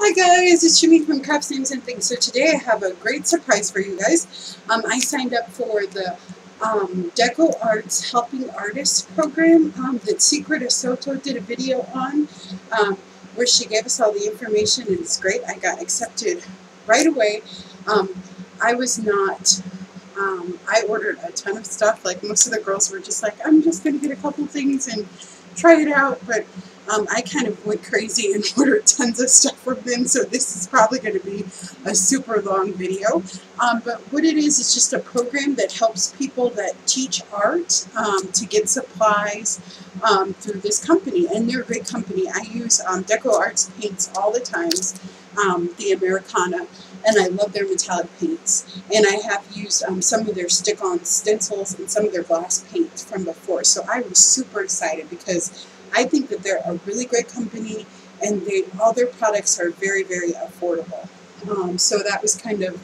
Hi guys, it's Jimmy from Crafts, Names, and Things. So today I have a great surprise for you guys. I signed up for the Deco Arts Helping Artists program that Secret Soto did a video on, where she gave us all the information, and it's great. I got accepted right away. I was not, I ordered a ton of stuff. Like most of the girls were just like, I'm just going to get a couple things and try it out, but I kind of went crazy and ordered tons of stuff from them, so this is probably going to be a super long video. But what it is just a program that helps people that teach art to get supplies through this company, and they're a great company. I use Deco Arts paints all the times, the Americana, and I love their metallic paints. And I have used some of their stick-on stencils and some of their glass paint from before, so I was super excited because I think that they're a really great company, and all their products are very, very affordable. So that was kind of,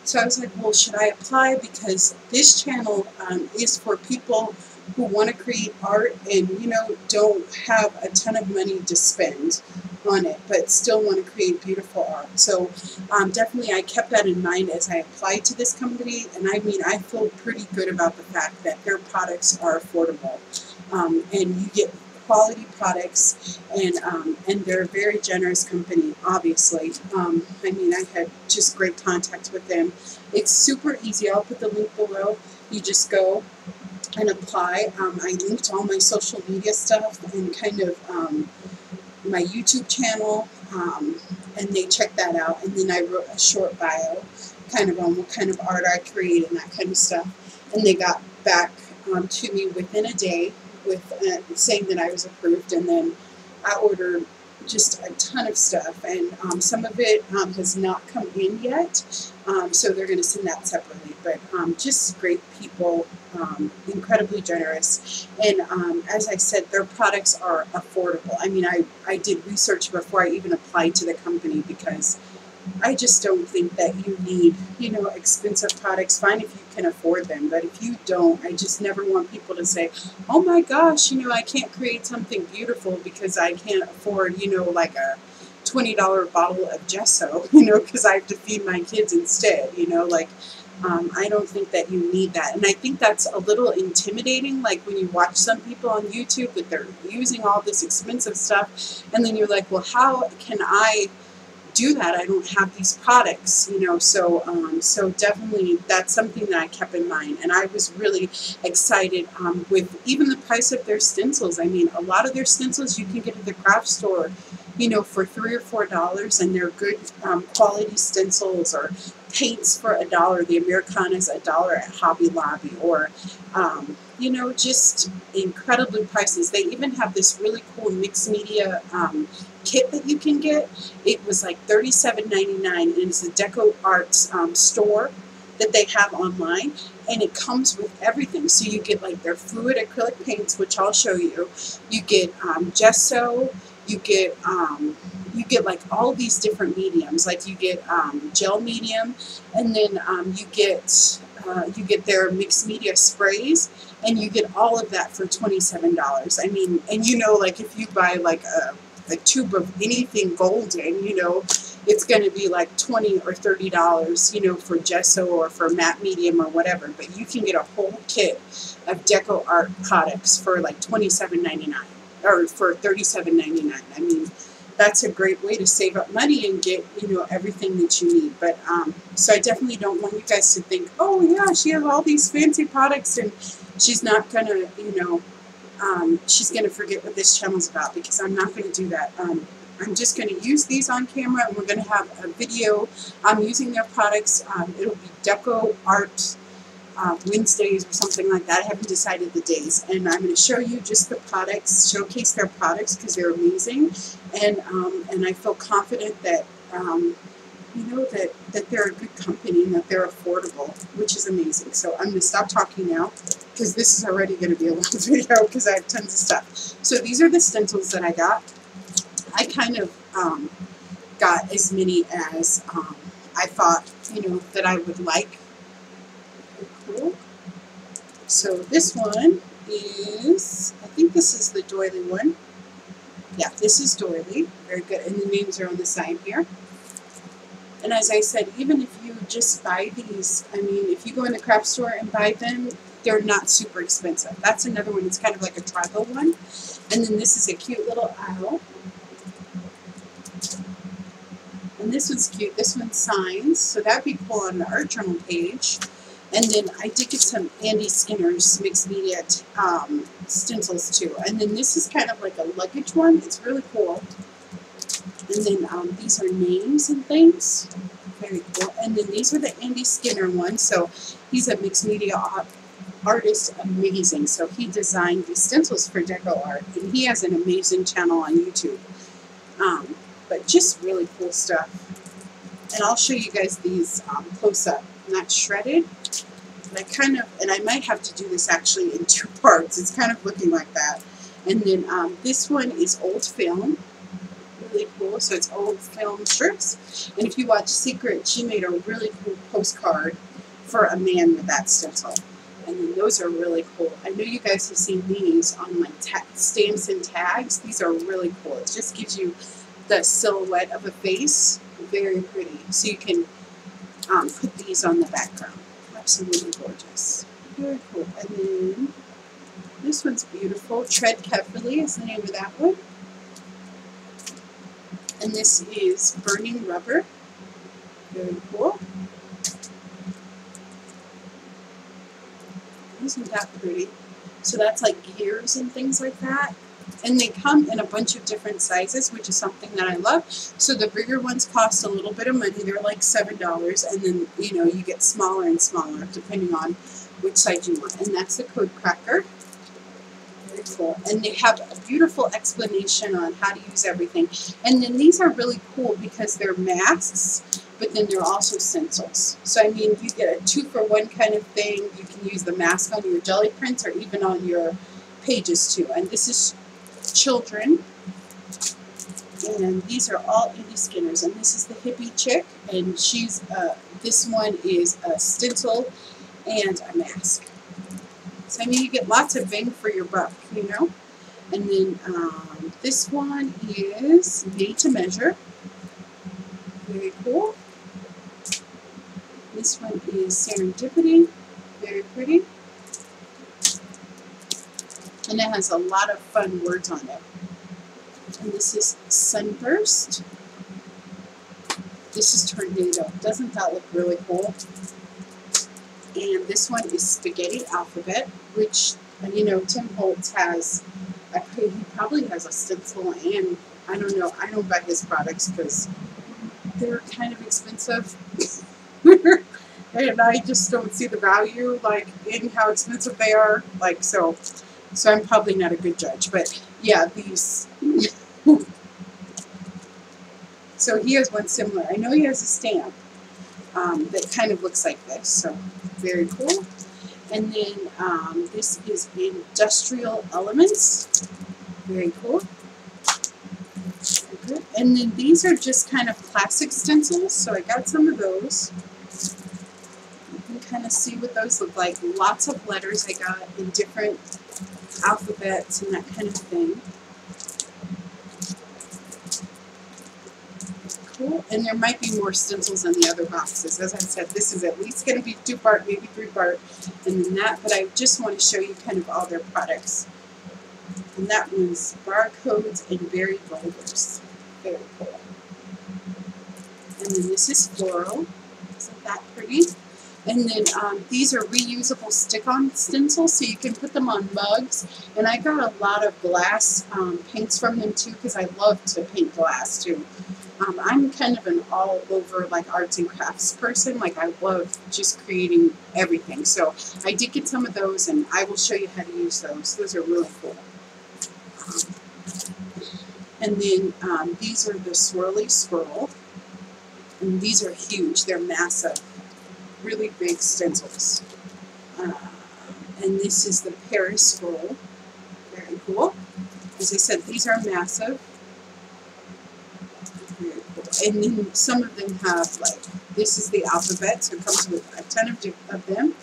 so I was like, well, should I apply? Because this channel is for people who want to create art and, you know, don't have a ton of money to spend on it, but still want to create beautiful art. So definitely I kept that in mind as I applied to this company, and I mean, I feel pretty good about the fact that their products are affordable, and you get quality products, and they're a very generous company, obviously. I mean, I had just great contact with them. It's super easy. I'll put the link below. You just go and apply. I linked all my social media stuff and kind of my YouTube channel, and they checked that out. And then I wrote a short bio, kind of on what kind of art I create and that kind of stuff. And they got back to me within a day with saying that I was approved, and then I ordered just a ton of stuff, and some of it has not come in yet, so they're going to send that separately, but just great people, incredibly generous, and as I said, their products are affordable. I mean, I did research before I even applied to the company, because I just don't think that you need, you know, expensive products. Fine if you can afford them, but if you don't, I just never want people to say, oh my gosh, you know, I can't create something beautiful because I can't afford, you know, like a $20 bottle of gesso, you know, because I have to feed my kids instead, you know, like, I don't think that you need that. And I think that's a little intimidating, like when you watch some people on YouTube that they're using all this expensive stuff, and then you're like, well, how can I do that? I don't have these products, you know, so so definitely that's something that I kept in mind, and I was really excited with even the price of their stencils. I mean, a lot of their stencils you can get at the craft store, you know, for $3 or $4, and they're good quality stencils, or paints for $1. The Americana's $1 at Hobby Lobby, or you know, just incredibly prices. They even have this really cool mixed media kit that you can get. It was like $37.99, and it's a Deco Arts store that they have online, and it comes with everything. So you get like their fluid acrylic paints, which I'll show you. You get gesso. You get like all these different mediums. Like you get gel medium, and then you get their mixed media sprays, and you get all of that for $27. I mean, and you know, like if you buy like a tube of anything golden, you know, it's going to be like $20 or $30, you know, for gesso or for matte medium or whatever. But you can get a whole kit of Deco Art products for like $27.99 or for $37.99. I mean, that's a great way to save up money and get, you know, everything that you need. But so I definitely don't want you guys to think, oh yeah, she has all these fancy products and she's not gonna, you know, she's gonna forget what this channel's about, because I'm not gonna do that. I'm just going to use these on camera, and we're going to have a video using their products. It'll be Deco Art Wednesdays or something like that. I haven't decided the days, and I'm going to show you just the products, showcase their products, because they're amazing, and I feel confident that you know, that they're a good company and that they're affordable, which is amazing. So I'm going to stop talking now, because this is already going to be a long video because I have tons of stuff. So these are the stencils that I got. I kind of got as many as I thought, you know, that I would like. Cool. So this one is, I think this is the doily one. Yeah, this is doily. Very good. And the names are on the side here. And as I said, even if you just buy these, I mean, if you go in the craft store and buy them, they're not super expensive. That's another one. It's kind of like a tribal one. And then this is a cute little owl. And this one's cute. This one's signs. So that'd be cool on the art journal page. And then I did get some Andy Skinner's mixed media stencils too. And then this is kind of like a luggage one. It's really cool. And then these are names and things. Very cool. And then these are the Andy Skinner ones. So he's a mixed media artist, amazing. So he designed these stencils for Deco Art. And he has an amazing channel on YouTube. But just really cool stuff. And I'll show you guys these close up. Not shredded. But I might have to do this actually in 2 parts. It's kind of looking like that. And then this one is old film. Really cool. So it's old film strips. And if you watch Secret, she made a really cool postcard for a man with that stencil. And then those are really cool. I know you guys have seen these on like stamps and tags. These are really cool. It just gives you the silhouette of a face. Very pretty. So you can put these on the background. Absolutely gorgeous. Very cool. And then this one's beautiful. Tread Carefully is the name of that one. And this is Burning Rubber. Very cool. Isn't that pretty? So that's like gears and things like that. And they come in a bunch of different sizes, which is something that I love. So the bigger ones cost a little bit of money. They're like $7. And then, you know, you get smaller and smaller depending on which size you want. And that's the code cracker. Very cool. And they have a beautiful explanation on how to use everything. And then these are really cool because they're masks, but then they're also stencils. So, I mean, you get a 2-for-1 kind of thing. You can use the mask on your jelly prints or even on your pages too. And this is children. And these are all Andy Skinner's. And this is the hippie chick. And she's, this one is a stencil and a mask. So, I mean, you get lots of bang for your buck, you know. And then this one is Made to Measure. Very cool. This one is Serendipity. Very pretty. And it has a lot of fun words on it. And this is Sunburst. This is Tornado. Doesn't that look really cool? And this one is Spaghetti Alphabet, which, you know, Tim Holtz has, he probably has a stencil, and I don't know, I don't buy his products because they're kind of expensive. And I just don't see the value, like, in how expensive they are. Like, so I'm probably not a good judge. But, yeah, these. So he has one similar. I know he has a stamp that kind of looks like this. So, very cool. And then this is Industrial Elements. Very cool. Very good. And then these are just kind of classic stencils. So I got some of those. You can kind of see what those look like. Lots of letters I got in different alphabets and that kind of thing. Cool. And there might be more stencils in the other boxes. As I said, this is at least going to be 2-part, maybe 3-part, and then that. But I just want to show you kind of all their products. And that one's Barcodes and Berry Boulders. Very cool. And then this is Floral. Isn't that pretty? And then these are reusable stick-on stencils, so you can put them on mugs. And I got a lot of glass paints from them too, because I love to paint glass too. I'm kind of an all-over like arts and crafts person. Like, I love just creating everything. So I did get some of those, and I will show you how to use those. Those are really cool. And then these are the Swirly Swirl. And these are huge. They're massive. Really big stencils. And this is the Paris Scroll. Very cool. As I said, these are massive. Very cool. And then some of them have, like, this is the alphabet, so it comes with a ton of them.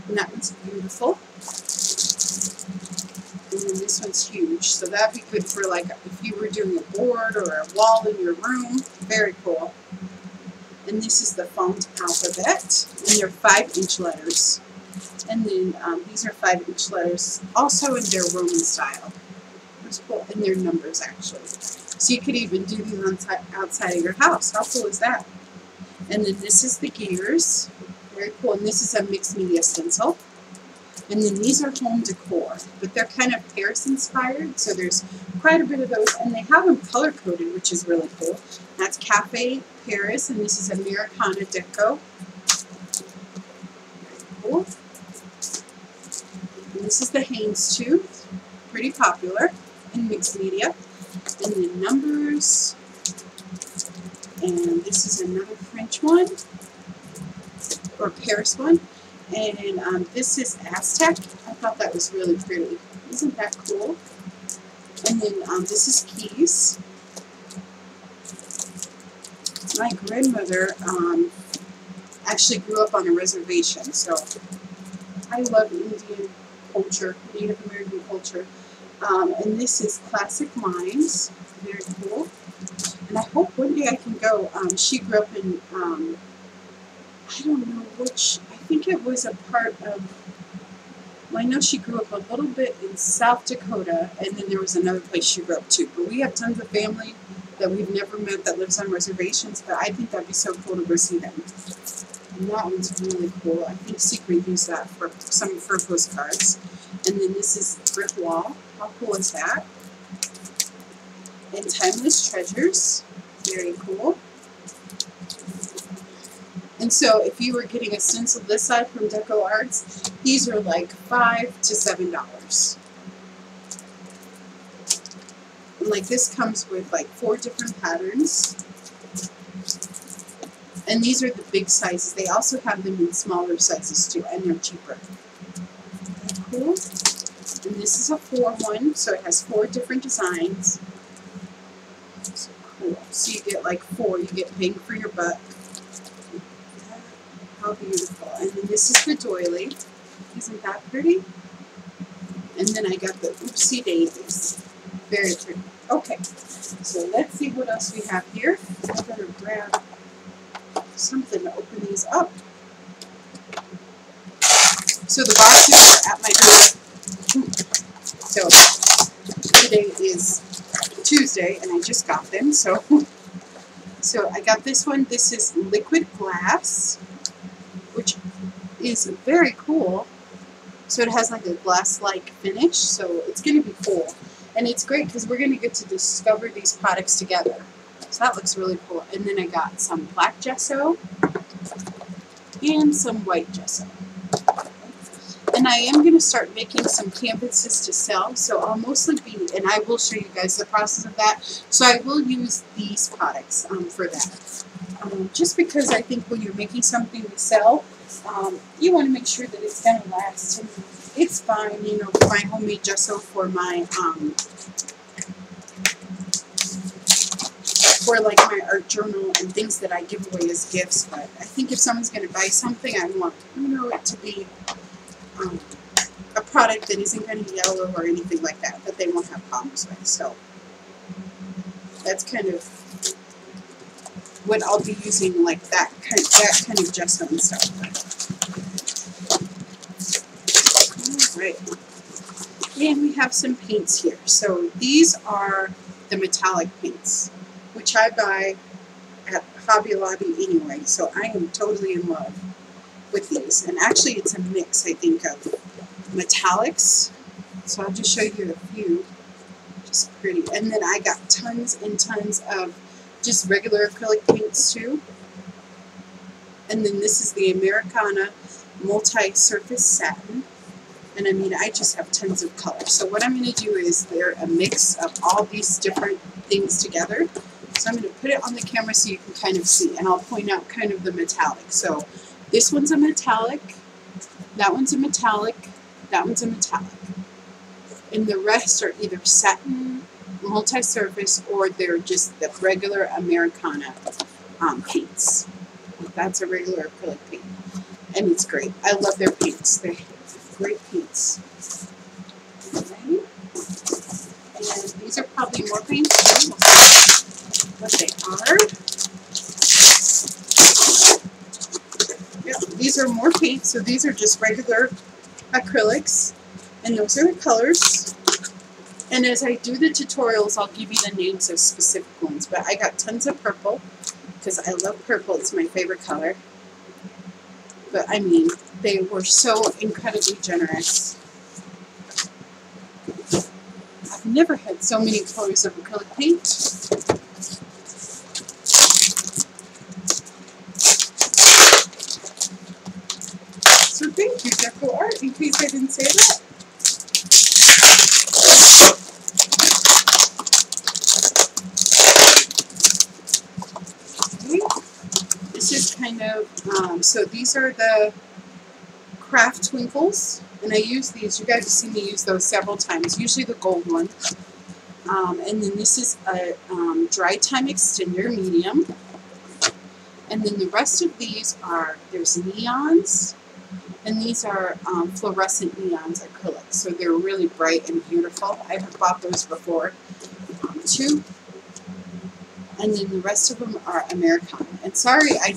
And that one's beautiful. And then this one's huge, so that'd be good for, like, if you were doing a board or a wall in your room. Very cool. And this is the font alphabet, and they're 5-inch letters. And then these are 5-inch letters, also in their Roman style. It's cool, and their numbers actually. So you could even do these on outside of your house. How cool is that? And then this is the gears, very cool. And this is a mixed media stencil. And then these are home decor, but they're kind of Paris inspired, so there's quite a bit of those, and they have them color coded, which is really cool. That's Cafe Paris, and this is Americana Deco. Very cool. And this is the Haynes tooth, pretty popular in mixed media. And then numbers, and this is another French one, or Paris one. And this is Aztec. I thought that was really pretty. Isn't that cool? And then this is keys. My grandmother actually grew up on a reservation, so I love Indian culture, Native American culture. And this is Classic Minds. Very cool. And I hope one day I can go. She grew up in, I don't know which, I think it was a part of, well, I know she grew up a little bit in South Dakota, and then there was another place she grew up too. But we have tons of family that we've never met that lives on reservations, but I think that'd be so cool to go see them. And that one's really cool. I think Secret used that for some of her postcards. And then this is Brick Wall. How cool is that? And Timeless Treasures. Very cool. And so if you were getting a stencil this side from Deco Arts, these are like $5 to $7. And like this comes with like 4 different patterns. And these are the big sizes. They also have them in smaller sizes too, and they're cheaper. Cool. And this is a 4-1, so it has 4 different designs. So cool. So you get like 4, you get bang for your buck. How beautiful. And then this is the doily. Isn't that pretty? And then I got the Oopsie Daisies. Very pretty. Okay, so let's see what else we have here. I better grab something to open these up. So the boxes are at my door. So today is Tuesday, and I just got them. So I got this one. This is liquid glass, which is very cool. So it has like a glass-like finish, so it's going to be cool. And it's great because we're going to get to discover these products together. So that looks really cool. And then I got some black gesso and some white gesso. And I am going to start making some canvases to sell, so I'll mostly be, and I will show you guys the process of that. So I will use these products for that. Just because I think when you're making something to sell, you want to make sure that it's going to last. And it's fine, you know, my homemade gesso for my, for like my art journal and things that I give away as gifts. But I think if someone's going to buy something, I want, you know, it to be a product that isn't going to yellow or anything like that they won't have problems with. So that's kind of what I'll be using, like that kind of gesso and stuff. Alright. And we have some paints here. So these are the metallic paints, which I buy at Hobby Lobby anyway, so I am totally in love with these. And actually it's a mix, I think, of metallics. So I'll just show you a few. Just pretty. And then I got tons and tons of just regular acrylic paints too. And then this is the Americana multi-surface satin. And I mean, I just have tons of colors. So what I'm going to do is they're a mix of all these different things together. So I'm going to put it on the camera so you can kind of see. And I'll point out kind of the metallic. So this one's a metallic, that one's a metallic, that one's a metallic. And the rest are either satin, multi-surface, or they're just the regular Americana paints. That's a regular acrylic paint. And it's great. I love their paints. They're great paints. Okay. And these are probably more paints too. We'll see what they are. these are more paint, so these are just regular acrylics, and those are the colors. And as I do the tutorials, I'll give you the names of specific ones, but I got tons of purple, because I love purple, it's my favorite color. But I mean, they were so incredibly generous. I've never had so many colors of acrylic paint. So thank you, Deco Art, in case I didn't say that. Okay. This is kind of, so these are the craft twinkles, and I use these. You guys have seen me use those several times, usually the gold one. And then this is a dry time extender medium. And then the rest of these are, there's neons, and these are fluorescent neons acrylic. So they're really bright and beautiful. I've bought those before too. And then the rest of them are Americana. And sorry, I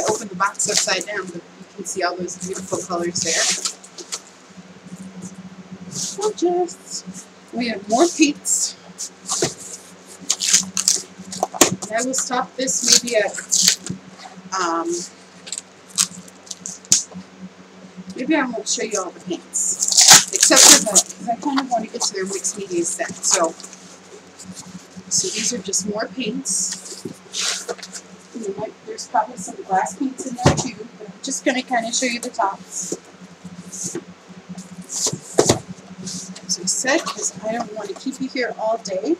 opened the box upside down, but you can see all those beautiful colors there. Gorgeous. We have more paints. And I will stop this maybe at, maybe I won't show you all the paints, except for the, because I kind of want to get to their mixed media set. So these are just more paints. And there's probably some glass paints in there too, but I'm just going to kind of show you the tops. As I said, because I don't want to keep you here all day.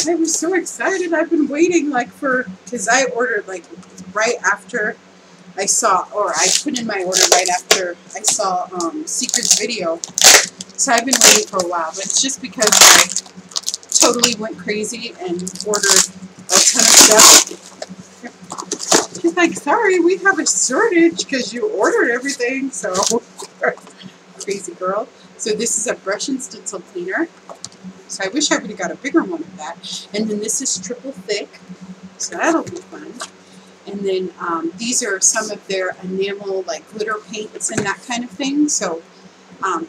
I was so excited. I've been waiting because I ordered right after I saw, or I put in my order right after I saw Secret's video. So I've been waiting for a while, but it's just because I totally went crazy and ordered a ton of stuff. She's like, sorry, we have a shortage because you ordered everything. So crazy girl. So this is a brush and stencil cleaner. So I wish I would have got a bigger one of that. And then this is triple thick, so that'll be fun. And then these are some of their enamel, like glitter paints and that kind of thing. So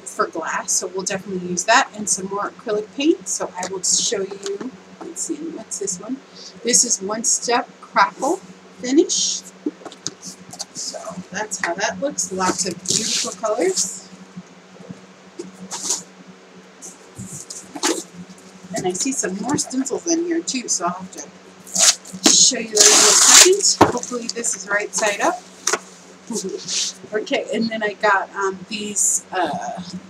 for glass, so we'll definitely use that. And some more acrylic paint. So I will show you. Let's see, what's this one? This is One Step Crackle Finish. So that's how that looks. Lots of beautiful colors. And I see some more stencils in here too, so I'll have to show you those in a second. Hopefully this is right side up. Okay, and then I got these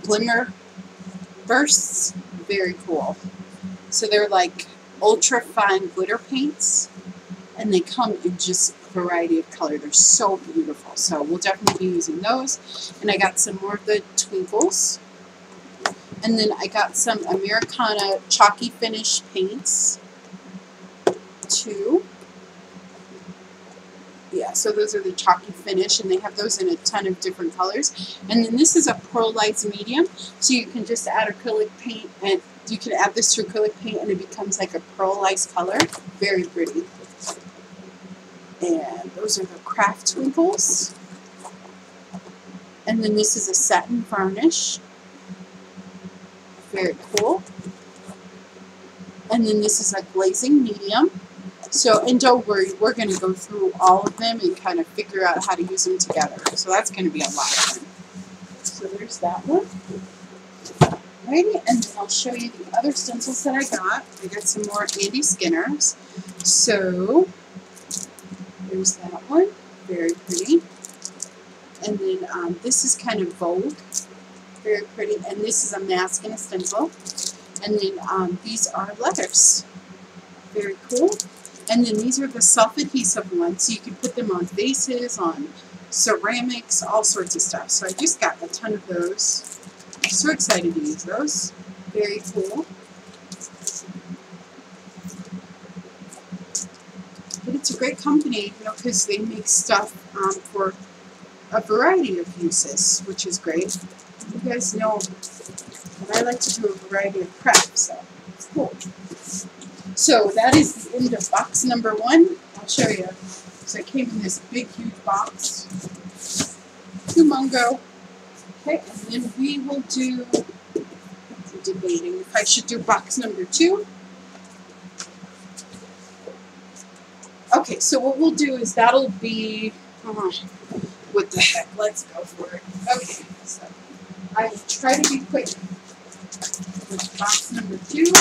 glimmer bursts. Very cool. So they're like ultra fine glitter paints, and they come in just a variety of color. They're so beautiful. So we'll definitely be using those. And I got some more of the twinkles. And then I got some Americana Chalky Finish paints, too. Yeah, so those are the Chalky Finish, and they have those in a ton of different colors. And then this is a pearlized medium, so you can just add acrylic paint, and you can add this to acrylic paint, and it becomes like a pearlized color. Very pretty. And those are the craft twinkles. And then this is a satin varnish. Very cool. And then this is a glazing medium. So, and don't worry, we're going to go through all of them and kind of figure out how to use them together. So that's going to be a lot of fun. So there's that one. Alrighty, and then I'll show you the other stencils that I got. I got some more Andy Skinners. So there's that one. Very pretty. And then this is kind of Vogue. Very pretty, and this is a mask and a stencil. And then these are letters. Very cool. And then these are the self-adhesive ones, so you can put them on vases, on ceramics, all sorts of stuff. So I just got a ton of those. I'm so excited to use those. Very cool. But it's a great company, you know, because they make stuff for a variety of uses, which is great. You guys know that I like to do a variety of crafts, so cool. So that is the end of box number 1. I'll show you. So it came in this big, huge box. Humongo. Okay, and then we will do, I'm debating if I should do box number 2. Okay, so what we'll do is that'll be, what the heck, let's go for it. Okay, so I will try to be quick with box number 2.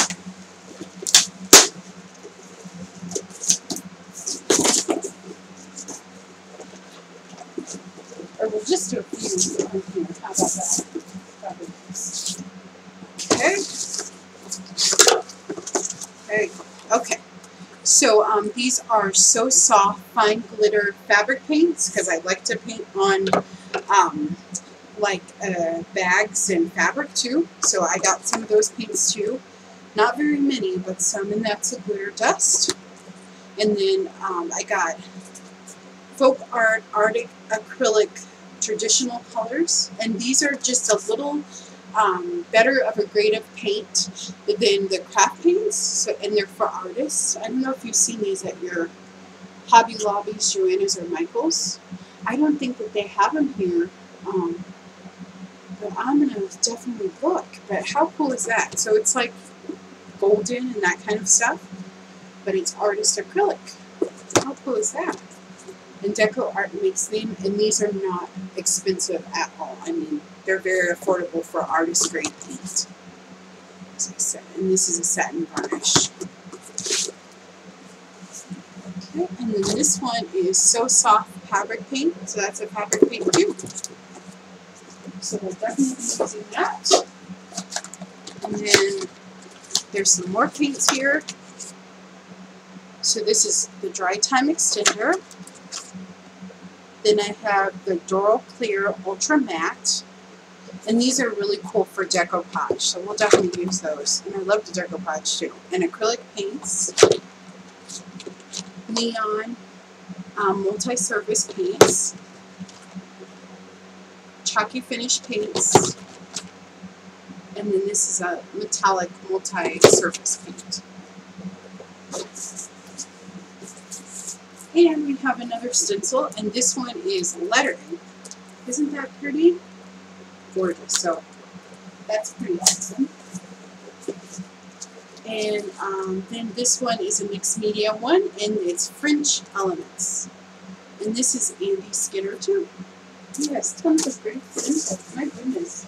Or we'll just do a few on here. How about that? Probably nice. Okay. Okay. So these are So Soft Fine Glitter Fabric Paints because I like to paint on bags and fabric too. So I got some of those paints too. Not very many, but some, and that's a glitter dust. And then I got Folk Art Arctic Acrylic Traditional Colors, and these are just a little better of a grade of paint than the craft paints, so, and they're for artists. I don't know if you've seen these at your Hobby Lobbies, Joanna's, or Michael's. I don't think that they have them here, but I'm going to definitely look. But how cool is that? So it's like golden and that kind of stuff, but it's artist acrylic. How cool is that? And Deco Art makes them, and these are not expensive at all. I mean, they're very affordable for artist grade paint, as I said. And this is a satin varnish. Okay, and then this one is So Soft Fabric Paint. So that's a fabric paint too. So we'll definitely be using that. And then there's some more paints here. So this is the Dry Time Extender. Then I have the Doro Clear Ultra Matte. And these are really cool for decoupage, so we'll definitely use those. And I love the decoupage too. And acrylic paints, neon, multi-surface paints, chalky finish paints, and then this is a metallic multi-surface paint. And we have another stencil, and this one is lettering. Isn't that pretty? Gorgeous. So that's pretty awesome. And then this one is a mixed media one, and it's French Elements. And this is Andy Skinner too. Yes, tons of great stencils. My goodness.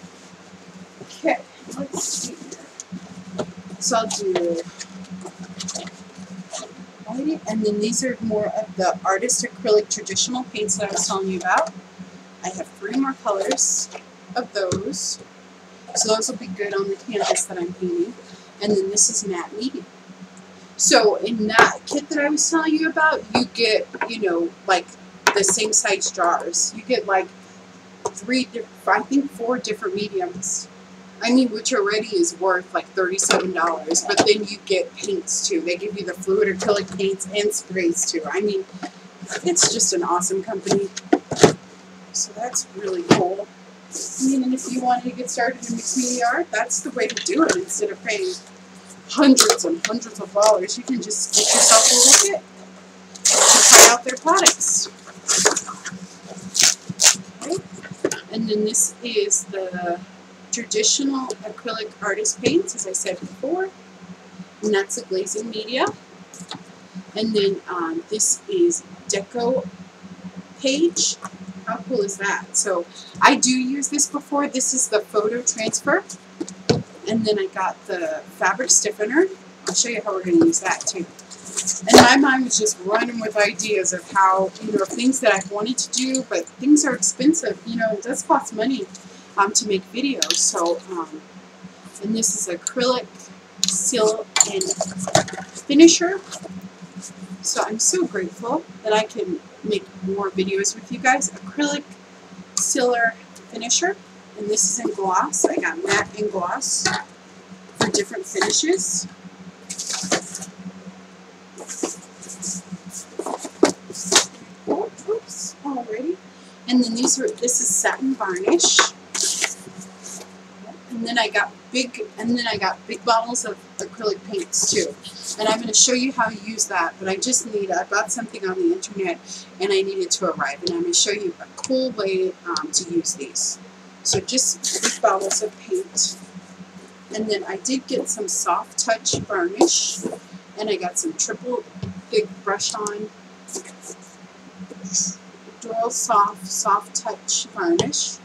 Okay, let's see here. So I'll do white, and then these are more of the artist acrylic traditional paints that I was telling you about. I have 3 more colors of those, so those will be good on the canvas that I'm painting. And then this is matte medium. So in that kit that I was telling you about, you get, you know, like the same size jars. You get like 4 different mediums. I mean, which already is worth like $37, but then you get paints too. They give you the fluid acrylic paints and sprays too. I mean, it's just an awesome company. So that's really cool. I mean, and if you wanted to get started in mixed media art, that's the way to do it. Instead of paying hundreds and hundreds of dollars, you can just get yourself a little kit to try out their products. Okay. And then this is the traditional acrylic artist paints, as I said before, and that's a glazing media. And then this is Deco page. How cool is that? So I do use this before. This is the photo transfer. And then I got the fabric stiffener. I'll show you how we're going to use that too. And my mind was just running with ideas of how, you know, things that I wanted to do, but things are expensive. You know, it does cost money to make videos. So, and this is acrylic, seal, and finisher. So I'm so grateful that I can make more videos with you guys. Acrylic, sealer, finisher, and this is in gloss. I got matte and gloss for different finishes. Oh, oops, alrighty. And then this is satin varnish. And then I got and then I got big bottles of acrylic paints too. And I'm going to show you how to use that, but I bought something on the internet and I needed to arrive, and I'm going to show you a cool way to use these. So just big bottles of paint. And then I did get some soft touch varnish, and I got some triple big brush on Doyle soft touch varnish.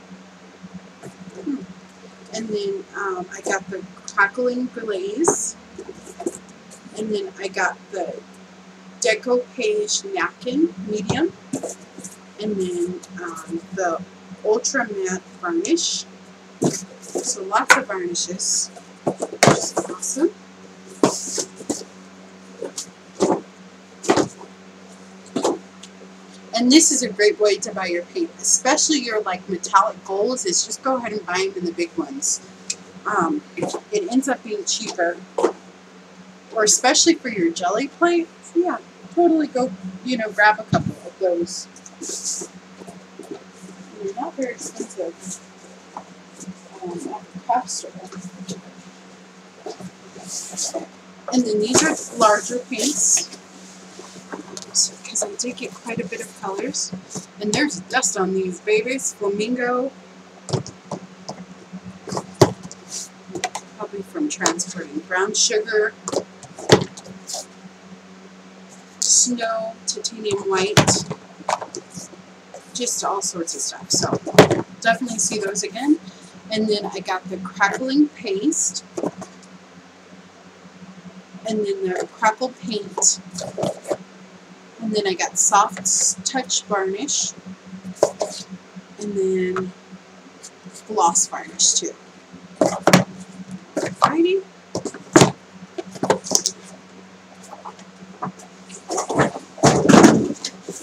And then I got the crackling glaze, and then I got the Deco Page napkin medium, and then the ultra matte varnish. So lots of varnishes, which is awesome. And this is a great way to buy your paint, especially your like metallic golds, is just go ahead and buy them in the big ones. It ends up being cheaper, or especially for your jelly plate. So yeah, totally go, grab a couple of those. They're not very expensive at the craft store. And then these are larger paints, because I did get quite a bit of colors. And there's dust on these babies. Flamingo, probably from transporting. Brown sugar, snow, titanium white, just all sorts of stuff. So definitely see those again. And then I got the crackling paste, and then the crackle paint, and then I got soft touch varnish, and then gloss varnish too. Alrighty.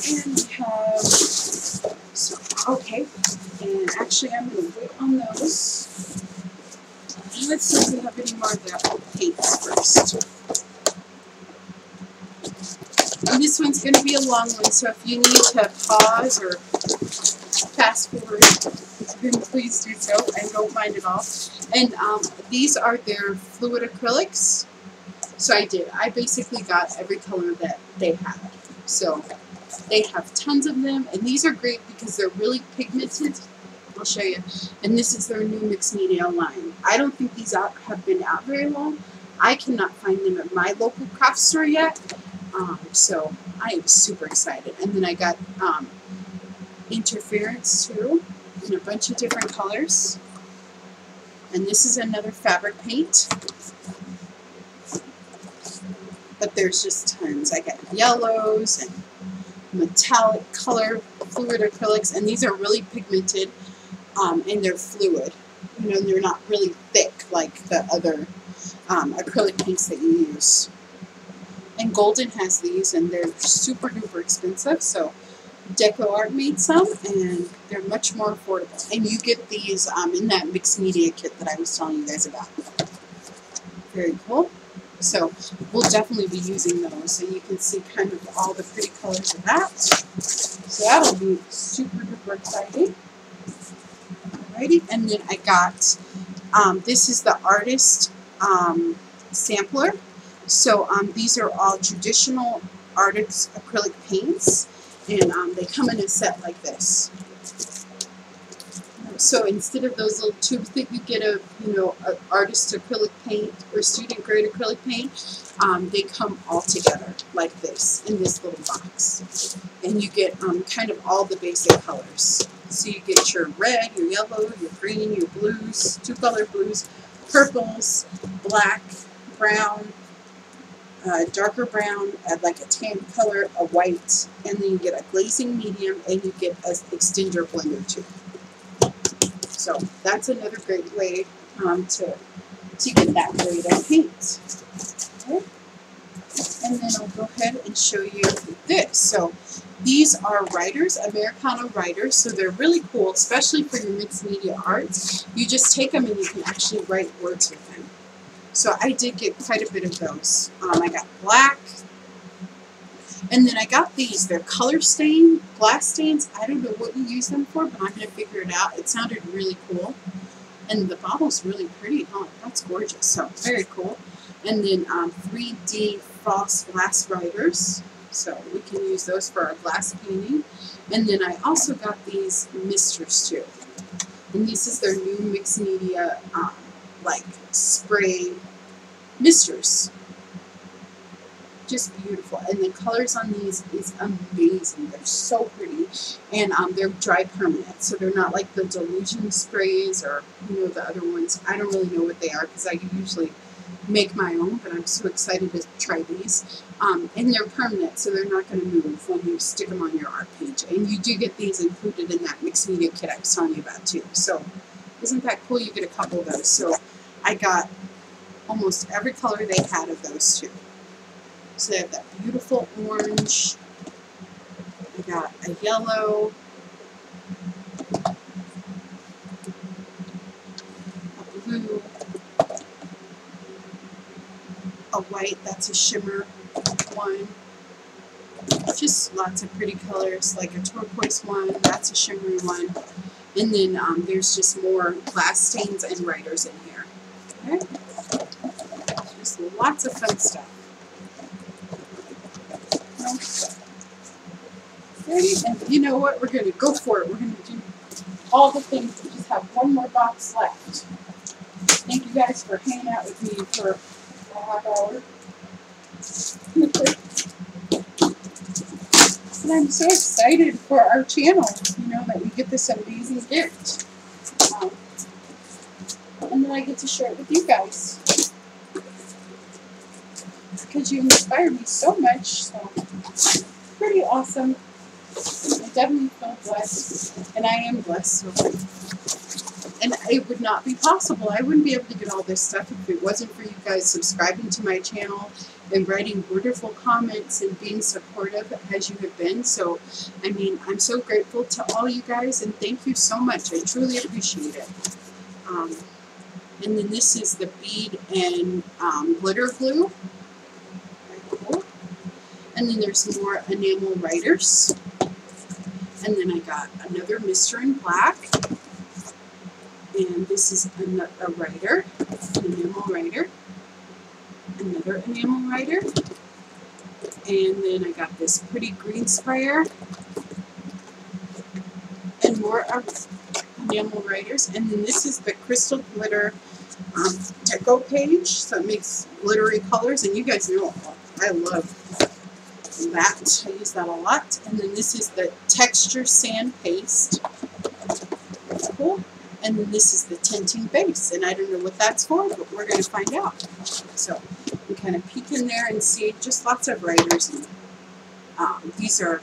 And we have, okay, and actually I'm going to wait on those. Let's see if we have any more of the paints first. And this one's going to be a long one, so if you need to pause or fast forward, then please do so. I don't mind at all. And these are their fluid acrylics. So I basically got every color that they have. So they have tons of them, and these are great because they're really pigmented. I'll show you. And this is their new mixed media line. I don't think these have been out very long. I cannot find them at my local craft store yet. So I am super excited. And then I got interference too, in a bunch of different colors. And this is another fabric paint. But there's just tons. I got yellows and metallic color fluid acrylics, and these are really pigmented, and they're fluid. They're not really thick like the other acrylic paints that you use. And Golden has these, and they're super duper expensive. So Deco Art made some, and they're much more affordable. And you get these in that mixed media kit that I was telling you guys about. Very cool. So we'll definitely be using those, and you can see kind of all the pretty colors of that. So that'll be super duper exciting. Alrighty, and then I got this is the artist sampler. So these are all traditional artist acrylic paints, and they come in a set like this. So instead of those little tubes that you get of, a artist acrylic paint or student grade acrylic paint, they come all together like this in this little box. And you get kind of all the basic colors. So you get your red, your yellow, your green, your blues, two-color blues, purples, black, brown, darker brown, like a tan color, a white, and then you get a glazing medium, and you get an extender blender too. So that's another great way to get that grade of paint. Okay. And then I'll go ahead and show you this. So these are writers, Americana writers, so they're really cool, especially for your mixed media arts. You just take them and you can actually write words with them. So I did get quite a bit of those. I got black, and then I got these. They're color stain, glass stains. I don't know what you use them for, but I'm going to figure it out. It sounded really cool. And the bottle's really pretty, huh? That's gorgeous. So very cool. And then 3D frost glass writers. So we can use those for our glass painting. And then I also got these misters too. And this is their new mixed media like spray misters. Just beautiful. And the colors on these is amazing. They're so pretty. And they're dry permanent. So they're not like the Delusion sprays or, you know, the other ones. I don't really know what they are because I usually make my own, but I'm so excited to try these. And they're permanent, so they're not going to move when you stick them on your art page. And you do get these included in that mixed media kit I was telling you about too. So isn't that cool? You get a couple of those. So I got almost every color they had of those too. So they have that beautiful orange. I got a yellow, a blue, a white, that's a shimmer one. Just lots of pretty colors, like a turquoise one, that's a shimmery one. And then there's just more glass stains and writers in here. Okay? Just lots of fun stuff. Ready? And you know what? We're going to go for it. We're going to do all the things. We just have one more box left. Thank you guys for hanging out with me for a half hour. And I'm so excited for our channel, you know, that we get this amazing gift. And then I get to share it with you guys. Because you inspire me so much. So, pretty awesome. I definitely feel blessed. And I am blessed. So. And it would not be possible. I wouldn't be able to get all this stuff if it wasn't for you guys subscribing to my channel and writing wonderful comments and being supportive as you have been. So, I mean, I'm so grateful to all you guys and thank you so much. I truly appreciate it. And then this is the bead and glitter glue. Very cool. And then there's more enamel writers. And then I got another mister in black. And this is a writer, an enamel writer. Another enamel writer. And then I got this pretty green sprayer. And more enamel writers. And then this is the crystal glitter Deco page. So it makes glittery colors. And you guys know I love that. I use that a lot. And then this is the texture sand paste. That's cool. And then this is the tinting base. And I don't know what that's for, but we're going to find out. So we kind of peek in there and see just lots of writers. And these are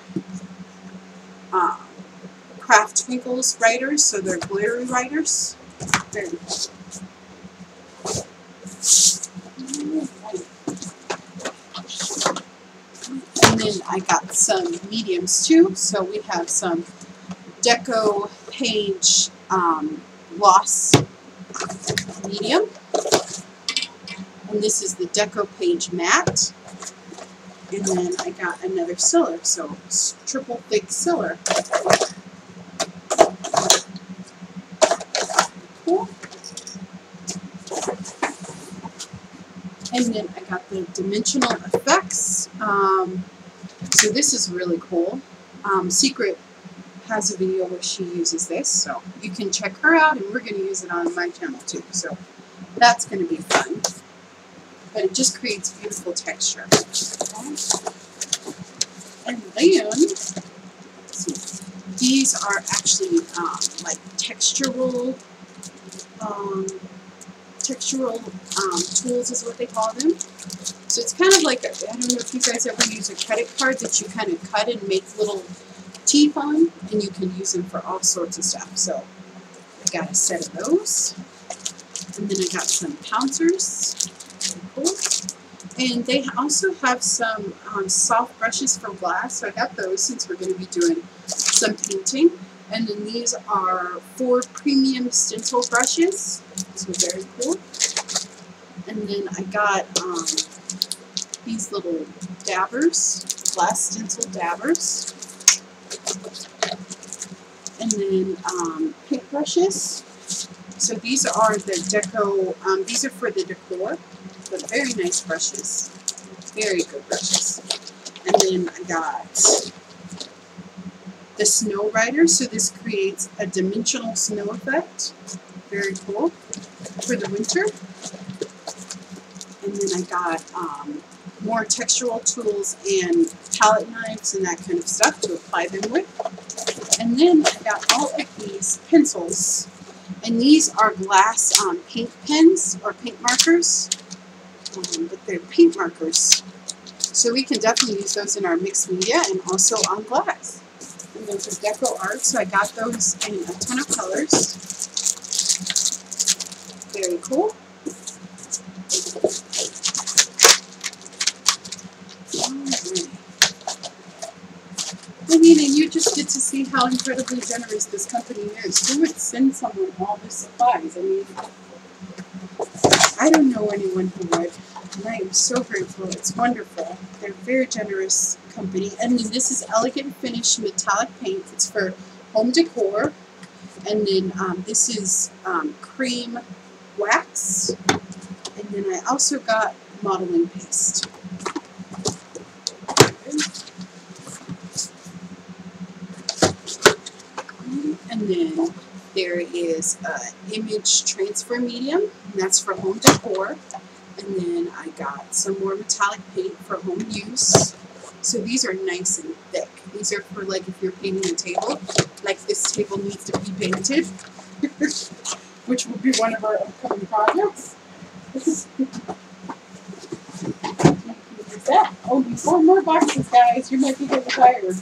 Craft Twinkles writers, so they're glittery writers. Very cool. And then I got some mediums too. So we have some Deco page gloss medium. And this is the Deco page matte. And then I got another Siller, so triple thick Siller. Cool. And then I got the Dimensional Effects. So this is really cool. Secret has a video where she uses this, so you can check her out, and we're going to use it on my channel too. So that's going to be fun. But it just creates beautiful texture. Okay. And then, let's see, these are actually like textural tools is what they call them. So it's kind of like, I don't know if you guys ever use a credit card that you kind of cut and make little teeth on, and you can use them for all sorts of stuff. So I got a set of those. And then I got some pouncers. Cool. And they also have some soft brushes for glass, so I got those since we're going to be doing some painting. And then these are 4 premium stencil brushes, so very cool. And then I got these little dabbers, glass stencil dabbers. And then paint brushes. So these are the Deco, these are for the decor, but very nice brushes. Very good brushes. And then I got the Snow Rider, so this creates a dimensional snow effect. Very cool for the winter. And then I got more textural tools and palette knives and that kind of stuff to apply them with. And then I got all of these pencils. And these are glass paint pens or paint markers, but they're paint markers. So we can definitely use those in our mixed media and also on glass. And those are Deco art, so I got those in a ton of colors. Very cool. I mean, and you just get to see how incredibly generous this company is. Who would send someone all the supplies? I mean, I don't know anyone who would. And I am so grateful. It's wonderful. They're a very generous company. And then this is Elegant Finish Metallic Paint. It's for home decor. And then this is cream wax. And then I also got modeling paste. And then there is image transfer medium, and that's for home decor. And then I got some more metallic paint for home use. So these are nice and thick. These are for like if you're painting a table, like this table needs to be painted, which will be one of our upcoming projects. Only 4 more boxes, guys. You might be getting tired.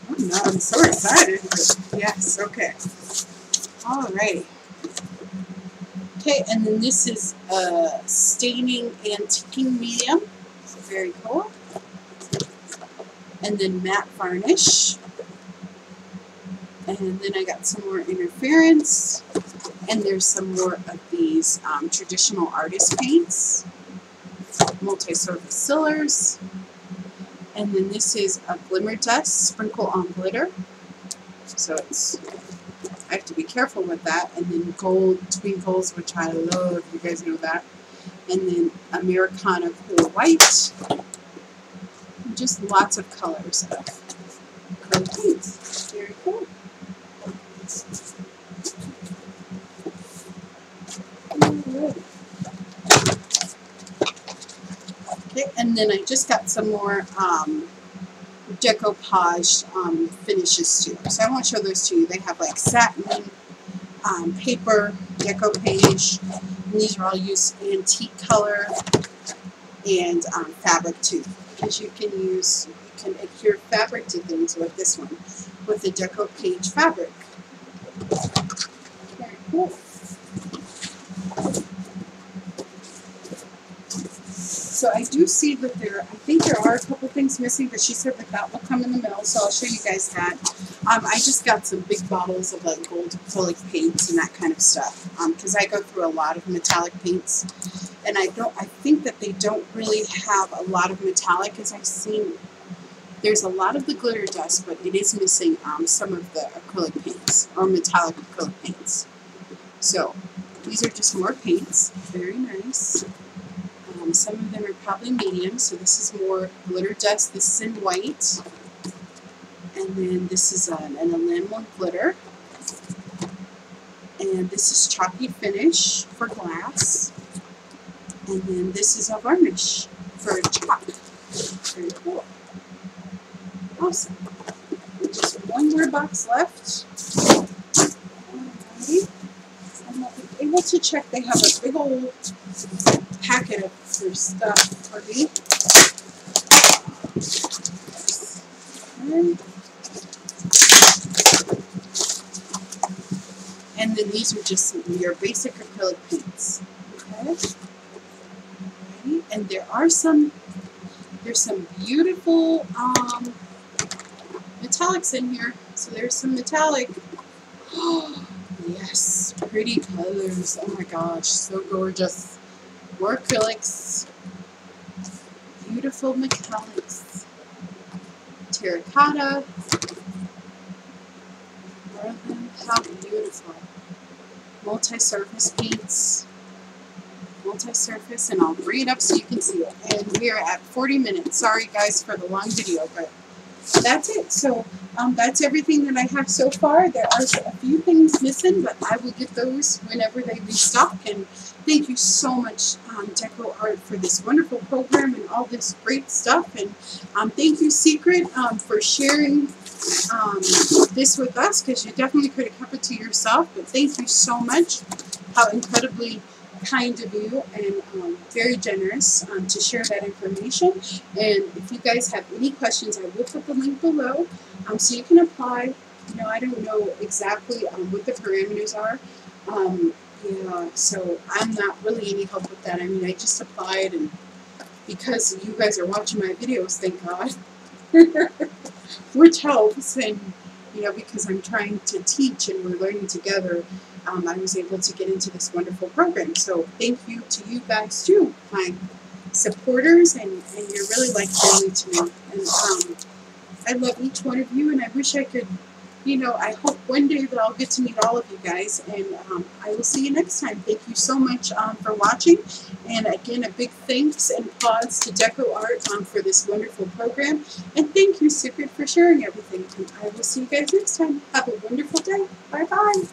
Oh no, I'm so excited. Yes, okay. Alright. Okay, and then this is a staining antiquing medium. Very cool. And then matte varnish. And then I got some more interference. And there's some more of these traditional artist paints. Multi-surface sealers. And then this is a glimmer dust, sprinkle on glitter. So it's, I have to be careful with that. And then gold twinkles, which I love, you guys know that. And then Americana cool white. And just lots of colors of acrylic paints. Very cool. Alright. Okay, and then I just got some more decoupage finishes too. So I want to show those to you. They have like satin, paper, decoupage. And these are all used antique color and fabric too. Because you can adhere fabric to things with this one, with the decoupage fabric. Very cool. So I do see that I think there are a couple things missing, but she said that will come in the mail, so I'll show you guys that. I just got some big bottles of like gold acrylic paints and that kind of stuff, because I go through a lot of metallic paints, and I think that they don't really have a lot of metallic, as I've seen. There's a lot of the glitter dust, but it is missing some of the acrylic paints, or metallic acrylic paints. So these are just more paints, very nice. Some of them are probably medium, so this is more glitter dust. This is in white. And then this is an enamel glitter. And this is chalky finish for glass. And then this is a varnish for chalk. Very cool. Awesome. Just one more box left. Alrighty. And I'll be able to check. They have a big old packet of their stuff for me. And then these are just your basic acrylic paints. Okay. And there's some beautiful metallics in here. So there's some metallic. Oh, yes, pretty colors. Oh my gosh, so gorgeous. More acrylics, beautiful metallics, terracotta, how beautiful. multi-surface paints. Multi-surface, and I'll bring it up so you can see it. And we are at 40 minutes. Sorry guys for the long video, but that's it. So that's everything that I have so far. There are a few things missing, but I will get those whenever they restock. And thank you so much, Deco Art, for this wonderful program and all this great stuff. And thank you, Secret, for sharing this with us, because you definitely could have kept it to yourself. But thank you so much. How incredibly kind of you, and very generous to share that information. And if you guys have any questions, I will put the link below so you can apply. You know, I don't know exactly what the parameters are. Yeah, so I'm not really any help with that. I mean, I just applied, and because you guys are watching my videos, thank God, which helps. And you know, because I'm trying to teach and we're learning together, I was able to get into this wonderful program. So thank you to you guys too, my supporters, and you're really like family to me. And I love each one of you, and I wish I could, you know, I hope one day that I'll get to meet all of you guys. And I will see you next time. Thank you so much for watching. And again, a big thanks and applause to Deco Art for this wonderful program. And thank you, Secret, for sharing everything. And I will see you guys next time. Have a wonderful day. Bye-bye.